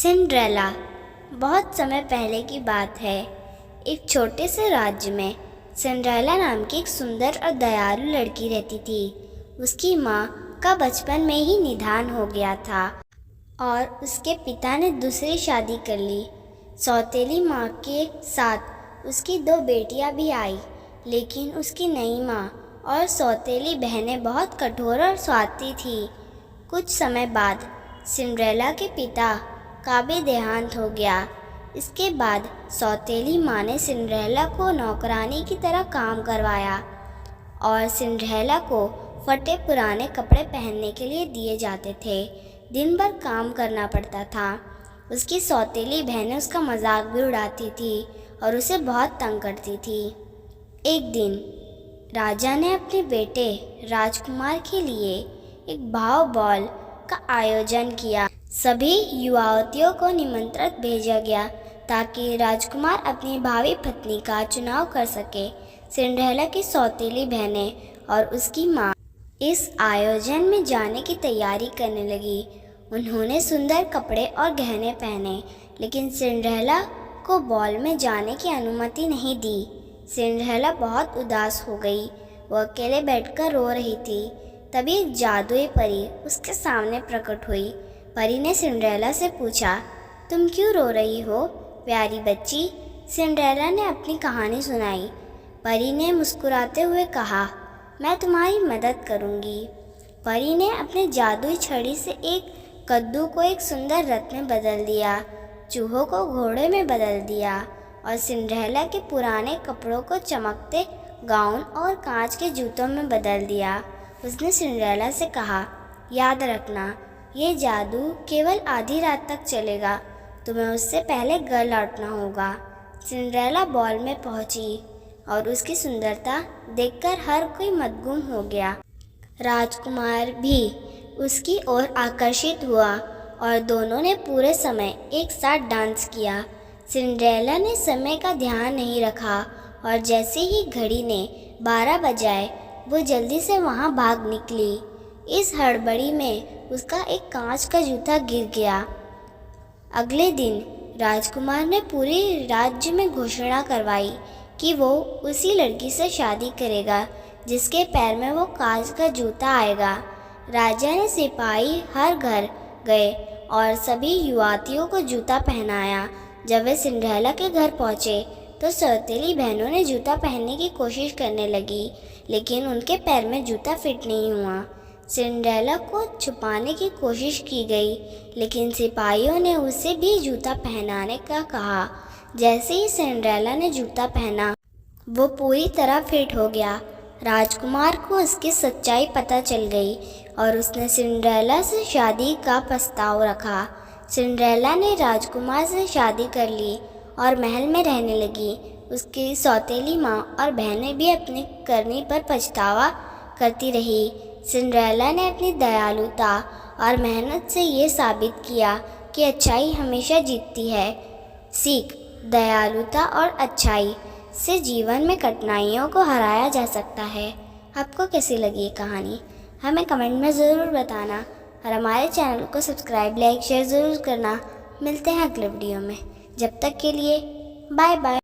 Cinderella. बहुत समय पहले की बात है। एक छोटे से राज्य में सिंड्रेला नाम की एक सुंदर और दयालु लड़की रहती थी। उसकी माँ का बचपन में ही निधन हो गया था और उसके पिता ने दूसरी शादी कर ली। सौतेली माँ के साथ उसकी 2 बेटियां भी आई, लेकिन उसकी नई माँ और सौतेली बहनें बहुत कठोर और स्वार्थी थीं। कुछ समय बाद सिंड्रेला के पिता का भी देहांत हो गया। इसके बाद सौतेली माँ ने सिंड्रेला को नौकरानी की तरह काम करवाया और सिंड्रेला को फटे पुराने कपड़े पहनने के लिए दिए जाते थे। दिन भर काम करना पड़ता था। उसकी सौतेली बहनें उसका मजाक भी उड़ाती थी और उसे बहुत तंग करती थी। एक दिन राजा ने अपने बेटे राजकुमार के लिए एक भाव बॉल का आयोजन किया। सभी युवतियों को निमंत्रण भेजा गया ताकि राजकुमार अपनी भावी पत्नी का चुनाव कर सके। सिंड्रेला की सौतेली बहनें और उसकी माँ इस आयोजन में जाने की तैयारी करने लगी। उन्होंने सुंदर कपड़े और गहने पहने, लेकिन सिंड्रेला को बॉल में जाने की अनुमति नहीं दी। सिंड्रेला बहुत उदास हो गई। वो अकेले बैठकर रो रही थी। तभी एक जादुई परी उसके सामने प्रकट हुई। परी ने सिंड्रेला से पूछा, तुम क्यों रो रही हो प्यारी बच्ची? सिंड्रेला ने अपनी कहानी सुनाई। परी ने मुस्कुराते हुए कहा, मैं तुम्हारी मदद करूंगी। परी ने अपने जादुई छड़ी से एक कद्दू को एक सुंदर रथ में बदल दिया, चूहों को घोड़े में बदल दिया और सिंड्रेला के पुराने कपड़ों को चमकते गाउन और कांच के जूतों में बदल दिया। उसने सिंड्रेला से कहा, याद रखना, ये जादू केवल आधी रात तक चलेगा। तुम्हें उससे पहले घर लौटना होगा। सिंड्रेला बॉल में पहुंची और उसकी सुंदरता देखकर हर कोई मदगूम हो गया। राजकुमार भी उसकी ओर आकर्षित हुआ और दोनों ने पूरे समय एक साथ डांस किया। सिंड्रेला ने समय का ध्यान नहीं रखा और जैसे ही घड़ी ने 12 बजाए, वो जल्दी से वहाँ भाग निकली। इस हड़बड़ी में उसका एक कांच का जूता गिर गया। अगले दिन राजकुमार ने पूरे राज्य में घोषणा करवाई कि वो उसी लड़की से शादी करेगा जिसके पैर में वो कांच का जूता आएगा। राजा ने सिपाही हर घर गए और सभी युवतियों को जूता पहनाया। जब वे सिंड्रेला के घर पहुँचे तो सौतेली बहनों ने जूता पहनने की कोशिश करने लगी, लेकिन उनके पैर में जूता फिट नहीं हुआ। सिंड्रेला को छुपाने की कोशिश की गई, लेकिन सिपाहियों ने उसे भी जूता पहनाने का कहा। जैसे ही सिंड्रेला ने जूता पहना, वो पूरी तरह फिट हो गया। राजकुमार को उसकी सच्चाई पता चल गई और उसने सिंड्रेला से शादी का प्रस्ताव रखा। सिंड्रेला ने राजकुमार से शादी कर ली और महल में रहने लगी। उसकी सौतेली माँ और बहनें भी अपनी करनी पर पछतावा करती रही। सिंड्रेला ने अपनी दयालुता और मेहनत से ये साबित किया कि अच्छाई हमेशा जीतती है। सीख: दयालुता और अच्छाई से जीवन में कठिनाइयों को हराया जा सकता है। आपको कैसी लगी ये कहानी? हमें कमेंट में ज़रूर बताना और हमारे चैनल को सब्सक्राइब, लाइक, शेयर ज़रूर करना। मिलते हैं अगले वीडियो में। जब तक के लिए बाय बाय।